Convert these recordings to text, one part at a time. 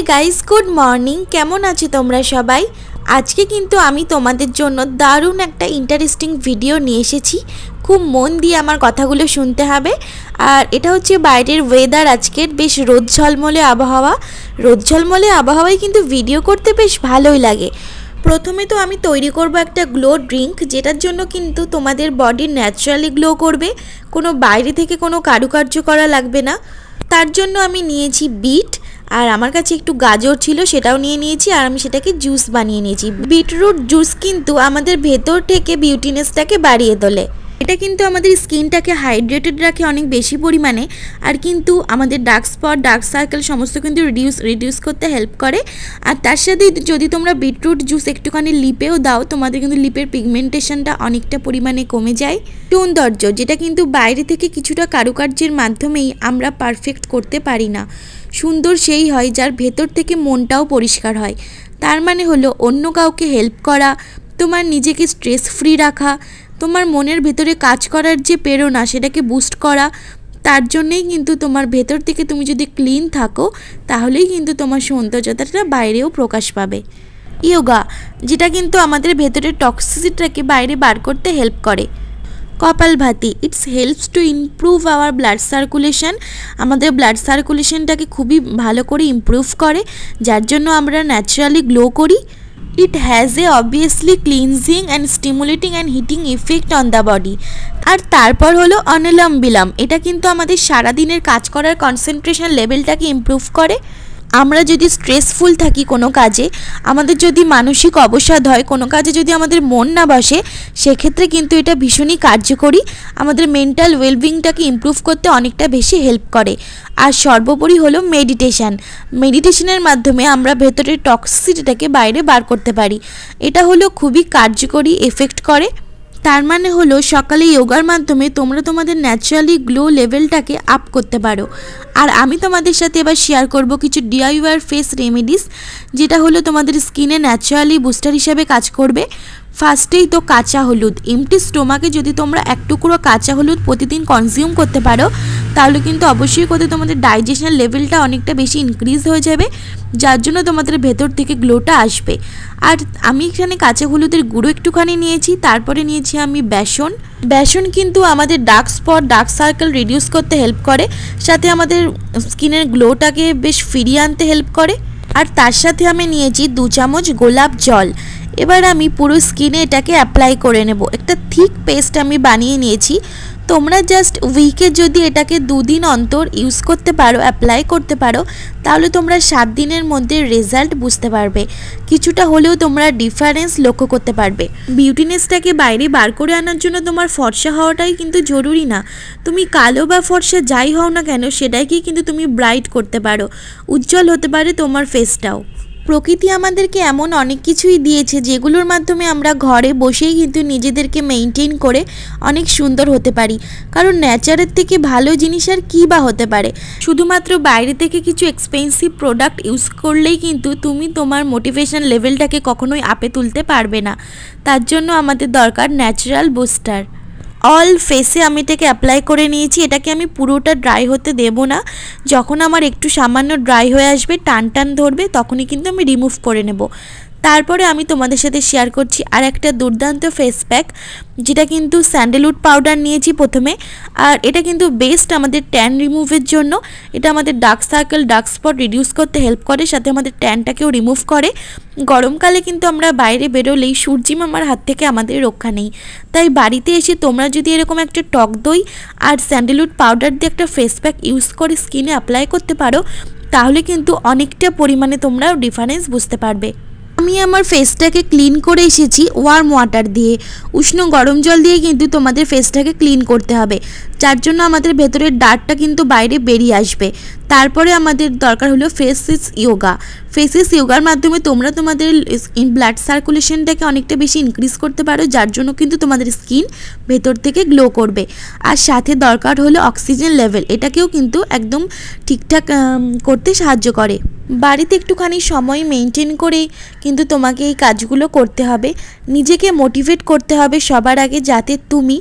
Hey guys good morning केमन आछो तोमरा सबाई। आज के किन्तु आमी तोमादेर जोन्नो दारुण एकटा इंटारेस्टिंग भिडियो निये एसेछि। खूब मन दिए आमार कथागुलो शुनते हबे। और एटा होच्छे बाइरेर वेदार आजकेर बेश रोद झलमले आबहावा। रोद झलमले आबहावाय किन्तु भिडियो करते बेश भालोई लागे। प्रथमे तो आमी तैरी करब एक ग्लो ड्रिंक जेटार जोन्नो किन्तु तोमादेर बडी न्याचाराली ग्लो करबे, कोनो बाइरे थेके कोनो कारुकार्य करा लागबे ना। तार जोन्नो आमी नियेछि बीट और आमार काछे एकटू गाजर छिलो सेटाओ निये नियेछि और आमी सेटाके जूस बानिये नियेछि। बीटरूट जूस किन्तु आमादेर भेतर थेके बिउटिनेसटाके बाड़िये तोले। এটা কিন্তু আমাদের স্কিনটাকে হাইড্রেটেড রাখে অনেক বেশি পরিমাণে আর কিন্তু আমাদের ডার্ক স্পট ডার্ক সার্কেল সমস্ত কিন্তু রিডিউস করতে হেল্প করে। আর তার সাথে যদি তোমরা বিটরুট জুস একটুখানি লিপেও দাও তোমাদের কিন্তু লিপের পিগমেন্টেশনটা অনেকটা পরিমাণে কমে যায়। সৌন্দর্য যেটা কিন্তু বাইরে থেকে কিছুটা কারুকার্যের মাধ্যমেই আমরা পারফেক্ট করতে পারি না। সুন্দর সেই হয় যার ভেতর থেকে মনটাও পরিষ্কার হয়। তার মানে হলো অন্য কাউকে হেল্প করা, তোমার নিজেকে স্ট্রেস ফ্রি রাখা, তোমার মনের ভেতরে কাজ করার যে প্রেরণা সেটাকে বুস্ট করা। তার জন্যই কিন্তু তোমার ভেতর থেকে তুমি যদি ক্লিন থাকো তাহলেই কিন্তু তোমার সৌন্দর্যতাটা বাইরেও প্রকাশ পাবে। ইয়োগা যেটা কিন্তু আমাদের ভেতরের টক্সিসিটিটাকে বাইরে বার করতে হেল্প করে। Kapalbhati it's helps to improve our blood circulation. আমাদের ব্লাড সার্কুলেশনটাকে খুবই ভালো করে ইমপ্রুভ করে যার জন্য আমরা ন্যাচারালি গ্লো করি। It has a obviously cleansing and stimulating and heating effect on the body। আর তারপর হলো অনুলোম বিলোম, এটা কিন্তু আমাদের সারা দিনের কাজ করার কনসেন্ট্রেশন লেভেলটাকে ইমপ্রুভ করে। আমরা যদি স্ট্রেসফুল থাকি কোনো কাজে, আমাদের যদি মানসিক অবসাদ হয়, কোনো কাজে যদি আমাদের মন না বসে, সেক্ষেত্রে কিন্তু এটা ভীষণই কার্যকরী। আমাদের মেন্টাল ওয়েলবিংটাকে ইমপ্রুভ করতে অনেকটা বেশি হেল্প করে। আর সর্বোপরি হলো মেডিটেশান। মেডিটেশনের মাধ্যমে আমরা ভেতরের টক্সিসিটিটাকে বাইরে বার করতে পারি। এটা হলো খুবই কার্যকরী এফেক্ট করে। তার মানে হলো সকালে যোগার মাধ্যমে তোমরা তোমাদের ন্যাচারালি গ্লো লেভেলটাকে আপ করতে পারো। আর আমি তোমাদের সাথে এবার শেয়ার করব কিছু ডিআইওয়াই ফেস রেমেডিস যেটা হলো তোমাদের স্কিনে ন্যাচারালি বুস্টার হিসেবে কাজ করবে। ফার্স্টেই তো কাঁচা হলুদ। এমটি স্টোমাকে যদি তোমরা এক টুকরো কাঁচা হলুদ প্রতিদিন কনজিউম করতে পারো তাহলে কিন্তু অবশ্যই করে তোমাদের ডাইজেশন লেভেলটা অনেকটা বেশি ইনক্রিজ হয়ে যাবে, যার জন্য তোমাদের ভেতর থেকে গ্লোটা আসবে। আর আমি এখানে কাঁচা হলুদের গুঁড়ো একটুখানি নিয়েছি, তারপরে নিয়েছি আমি বেসন। বেসন কিন্তু আমাদের dark spot dark circle reduce করতে হেল্প করে, সাথে আমাদের স্কিনের গ্লোটাকে বেশ ফিরিয়ে আনতে হেল্প করে। আর তার সাথে আমি নিয়েছি 2 চামচ গোলাপ জল। এবার আমি পুরো স্কিনে এটাকে অ্যাপ্লাই করে নেব। একটা থিক পেস্ট আমি বানিয়ে নিয়েছি। তোমরা জাস্ট উইকে যদি এটাকে 2 দিন অন্তর ইউজ করতে পারো, অ্যাপ্লাই করতে পারো, তাহলে তোমরা 7 দিনের মধ্যে রেজাল্ট বুঝতে পারবে। কিছুটা হলেও তোমরা ডিফারেন্স লক্ষ্য করতে পারবে। বিউটিনেসটাকে বাইরে বার করে আনার জন্য তোমার ফর্সা হওয়াটাই কিন্তু জরুরি না। তুমি কালো বা ফর্সা যাই হও না কেন সেটাকেই কিন্তু তুমি ব্রাইট করতে পারো, উজ্জ্বল হতে পারে তোমার ফেসটাও। প্রকৃতি আমাদেরকে এমন অনেক কিছুই দিয়েছে যেগুলোর মাধ্যমে আমরা ঘরে বসেই কিন্তু নিজেদেরকে মেনটেন করে অনেক সুন্দর হতে পারি। কারণ নেচারের থেকে ভালো জিনিস আর কী বা হতে পারে। শুধুমাত্র বাইরে থেকে কিছু এক্সপেন্সিভ প্রোডাক্ট ইউজ করলেই কিন্তু তুমি তোমার মোটিভেশন লেভেলটাকে কখনোই আপে তুলতে পারবে না। তার জন্য আমাদের দরকার ন্যাচারাল বুস্টার। অল ফেসে আমি এটাকে অ্যাপ্লাই করে নিয়েছি। এটাকে আমি পুরোটা ড্রাই হতে দেব না। যখন আমার একটু সামান্য ড্রাই হয়ে আসবে, টান টান ধরবে, তখনই কিন্তু আমি রিমুভ করে নেব। তারপরে আমি তোমাদের সাথে শেয়ার করছি আর একটা দুর্দান্ত ফেস প্যাক যেটা কিন্তু স্যান্ডেলউড পাউডার নিয়েছি প্রথমে। আর এটা কিন্তু বেস্ট আমাদের ট্যান রিমুভের জন্য। এটা আমাদের dark circle dark spot reduce করতে হেল্প করে, সাথে আমাদের ট্যানটাকেও রিমুভ করে। গরমকালে কিন্তু আমরা বাইরে বেরোলেই সূর্যিমামার হাত থেকে আমাদের রক্ষা নেই। তাই বাড়িতে এসে তোমরা যদি এরকম একটা টক দই আর স্যান্ডেলউড পাউডার দিয়ে একটা ফেস প্যাক ইউজ করে স্কিনে অ্যাপ্লাই করতে পারো তাহলে কিন্তু অনেকটা পরিমাণে তোমরা ডিফারেন্স বুঝতে পারবে। আমি আমার ফেসটাকে ক্লিন করে এসেছি ওয়ার্ম ওয়াটার দিয়ে। উষ্ণ গরম জল দিয়ে কিন্তু তোমাদের ফেসটাকে ক্লিন করতে হবে, যার জন্য আমাদের ভেতরের ডার্টটা কিন্তু বাইরে বেরিয়ে আসবে। তারপরে আমাদের দরকার হলো ফেসেস ইয়োগা। ফেসেস ইয়োগার মাধ্যমে তোমরা তোমাদের ব্লাড সার্কুলেশনটাকে অনেকটা বেশি ইনক্রিজ করতে পারো, যার জন্য কিন্তু তোমাদের স্কিন ভেতর থেকে গ্লো করবে। আর সাথে দরকার হলো অক্সিজেন লেভেল, এটাকেও কিন্তু একদম ঠিকঠাক করতে সাহায্য করে। বাড়িতে একটুখানি সময় মেনটেন করে কিন্তু তোমাকে এই কাজগুলো করতে হবে। নিজেকে মোটিভেট করতে হবে সবার আগে, যাতে তুমি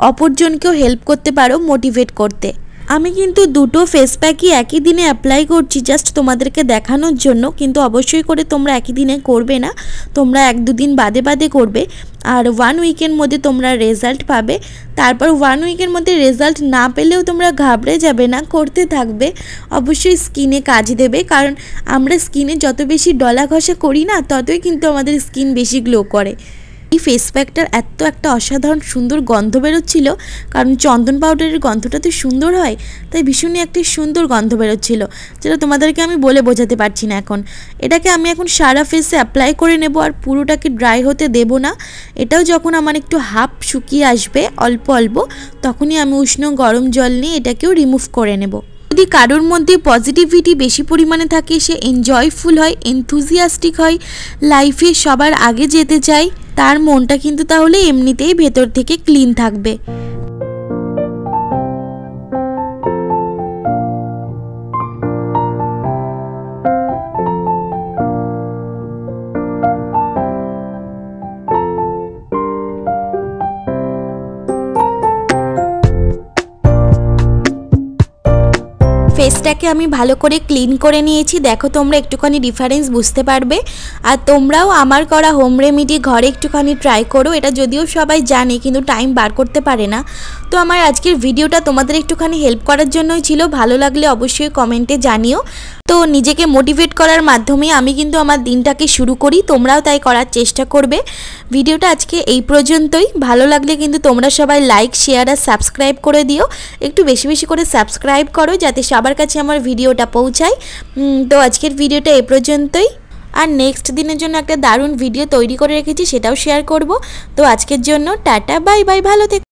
অপরজনকেও হেল্প করতে পারো মোটিভেট করতে। আমি কিন্তু দুটো ফেস প্যাকই একই দিনে অ্যাপ্লাই করছি জাস্ট তোমাদেরকে দেখানোর জন্য, কিন্তু অবশ্যই করে তোমরা একই দিনে করবে না, তোমরা 1-2 দিন বাদে বাদে করবে। আর 1 উইকের মধ্যে তোমরা রেজাল্ট পাবে। তারপর 1 উইকের মধ্যে রেজাল্ট না পেলেও তোমরা ঘাবড়ে যাবে না, করতে থাকবে, অবশ্যই স্কিনে কাজ দেবে। কারণ আমরা স্কিনে যত বেশি ডলা ঘষা করি না, ততই কিন্তু আমাদের স্কিন বেশি গ্লো করে। এই ফেস প্যাকটার এত একটা অসাধারণ সুন্দর গন্ধ বেরোচ্ছিল, কারণ চন্দন পাউডারের গন্ধটা তো সুন্দর হয়, তাই ভীষণই একটি সুন্দর গন্ধ বেরোচ্ছিল, যেটা তোমাদেরকে আমি বলে বোঝাতে পারছি না। এটাকে আমি এখন সারা ফেসে অ্যাপ্লাই করে নেব, আর পুরোটাকে ড্রাই হতে দেব না। এটাও যখন আমার একটু হাফ শুকিয়ে আসবে অল্প অল্প, তখনই আমি উষ্ণ গরম জল নিয়ে এটাকেও রিমুভ করে নেব। যদি কারোর মধ্যে পজিটিভিটি বেশি পরিমাণে থাকে, সে এনজয়ফুল হয়, এনথুজিয়াস্টিক হয়, লাইফে সবার আগে যেতে চায়, তার মনটা কিন্তু তাহলে এমনিতেই ভেতর থেকে ক্লিন থাকবে। ফেসটাকে আমি ভালো করে ক্লিন করে নিয়েছি, দেখো তোমরা একটুখানি ডিফারেন্স বুঝতে পারবে। আর তোমরাও আমার করা হোম রেমেডি ঘরে একটুখানি ট্রাই করো। এটা যদিও সবাই জানে, কিন্তু টাইম বার করতে পারে না। তো আমার আজকের ভিডিওটা তোমাদের একটুখানি হেল্প করার জন্যই ছিল। ভালো লাগলে অবশ্যই কমেন্টে জানিও। তো নিজেকে মোটিভেট করার মাধ্যমে আমি কিন্তু আমার দিনটাকে শুরু করি, তোমরাও তাই করার চেষ্টা করবে। ভিডিওটা আজকে এই পর্যন্তই। ভালো লাগলে কিন্তু তোমরা সবাই লাইক, শেয়ার আর সাবস্ক্রাইব করে দিও। একটু বেশি বেশি করে সাবস্ক্রাইব করো, যাতে সবার কাছে আমার ভিডিওটা পৌঁছায়। তো আজকের ভিডিওটা এই পর্যন্তই। আর নেক্সট দিনের জন্য একটা দারুণ ভিডিও তৈরি করে রেখেছি, সেটাও শেয়ার করব। তো আজকের জন্য টাটা, বাই বাই, ভালো থেকো।